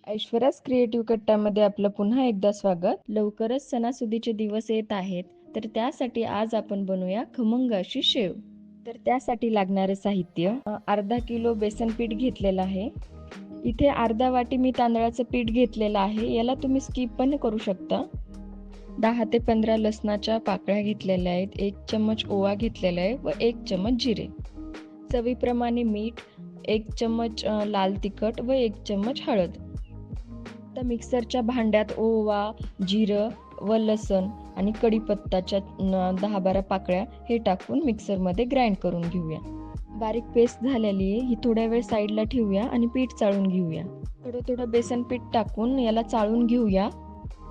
Aishwarya's creative कट्ट्यामध्ये आपलं पुन्हा एकदा स्वागत. लवकरच सणासुदीचे दिवस येत आहेत, तर त्यासाठी आज आपण बनवूया खमंग अशी शेव. तर त्यासाठी लागणारे साहित्य अर्धा किलो बेसन पीठ घेतलेलं आहे. इथे अर्धा वाटी मी तांदळाचं पीठ घेतलेलं आहे. याला तुम्ही स्किप पण करू शकता. 10 ते 15 लसणाच्या पाकळ्या घेतलेल्या आहेत. 1 चम्मच ओवा घेतलेला आहे व 1 चम्मच जिरे. चवीप्रमाणे मीठ, 1 चम्मच लाल तिखट व 1 चम्मच हळद. आता मिक्सरच्या भांड्यात ओवा, जिरं व लसण आणि कढीपत्ताच्या 10-12 पाकळ्या हे टाकून मिक्सरमध्ये ग्राइंड करून घेऊया. बारीक पेस्ट झालेली आहे. ही थोड्या वेळ साईडला ठेवूया आणि पीठ चाळून घेऊया. थोडं बेसन पीठ टाकून याला चाळून घेऊया,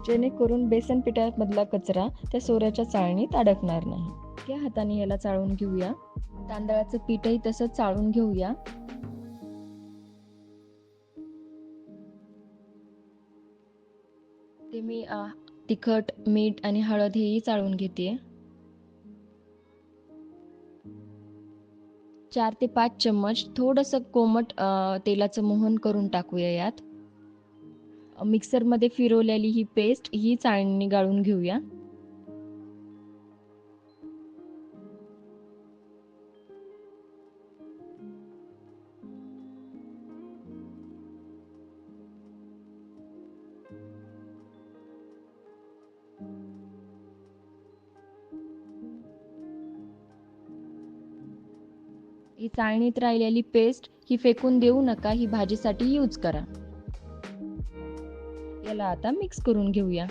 जेणेकरून बेसन पिठामधला कचरा त्या सोऱ्याच्या चाळणीत अडकणार नाही. या हाताने याला चाळून घेऊया. तांदळाचं पीठही तसंच चाळून घेऊया. ते मी तिखट, मीठ आणि हळद हेही चाळून घेते. 4 ते 5 चम्मच थोडंसं कोमट तेलाचं मोहन करून टाकूया यात. मिक्सरमध्ये फिरवलेली ही पेस्ट ही चाळणीने गाळून घेऊया. ही चाळणीत राहिलेली पेस्ट ही फेकून देऊ नका, ही भाजीसाठी यूज करा. याला आता मिक्स करून घेऊया.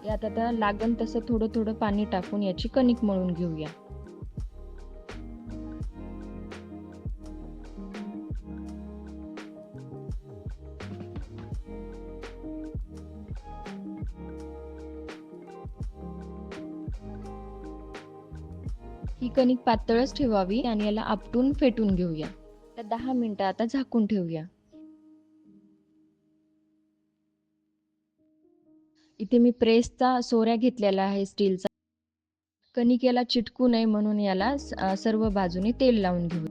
यात आता लागण तसं थोडं पाणी टाकून याची कणिक मळून घेऊया. ही कणिक पातळच ठेवावी आणि याला आपटून फेटून घेऊया. तर 10 मिनिटं आता झाकून ठेवूया. इथे मी प्रेसचा सोऱ्या घेतलेला आहे स्टीलचा. कणिक याला चिटकू नये म्हणून याला सर्व बाजूने तेल लावून घेऊ.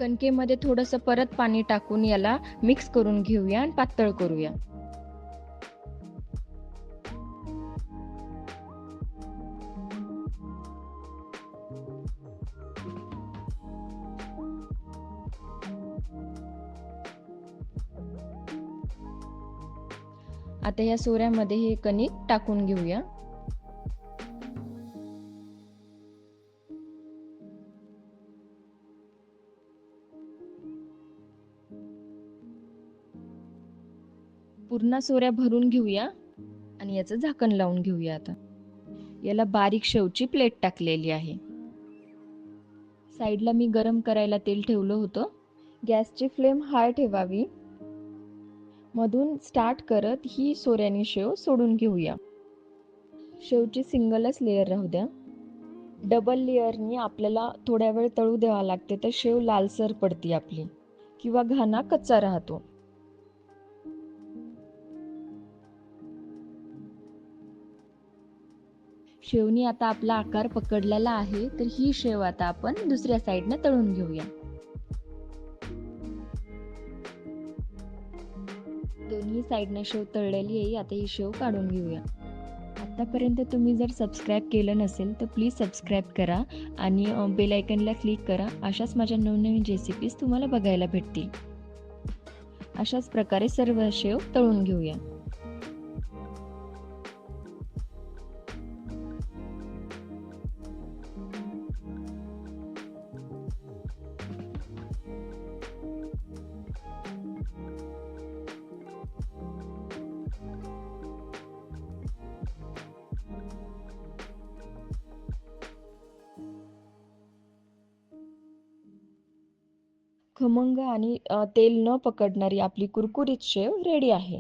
कणकेमध्ये थोडंसं परत पाणी टाकून याला मिक्स करून घेऊया आणि पातळ करूया. आता या सोऱ्यामध्ये हे कणिक टाकून घेऊया. पूर्ण सोऱ्या भरून घेऊया आणि याचं झाकण लावून घेऊया. आता याला बारीक शेवची प्लेट टाकलेली आहे. साईडला मी गरम करायला तेल ठेवलं होतं. गॅसची फ्लेम हाय ठेवावी. मधून स्टार्ट करत ही सोऱ्यानी शेव सोडून घेऊया. शेवची सिंगलच लेयर राहू द्या. डबल लेअरनी आपल्याला थोड्या वेळ तळू द्यावा लागते, तर शेव लालसर पडते आपली किंवा घाना कच्चा राहतो. शेवनी आता आपला आकार पकडलेला आहे, तर ही शेव आता आपण दुसऱ्या साईडने तळून घेऊया. दोन्ही साईडने शेव तळलेली आहे. आता ही शेव काढून घेऊया. आतापर्यंत तुम्ही जर सबस्क्राईब केलं नसेल तर प्लीज सबस्क्राईब करा आणि बेल आयकनला क्लिक करा. अशाच माझ्या नवनवीन रेसिपीज तुम्हाला बघायला भेटतील. अशाच प्रकारे सर्व शेव तळून घेऊया. खमंग आणि तेल न पकडणारी आपली कुरकुरीत शेव रेडी आहे.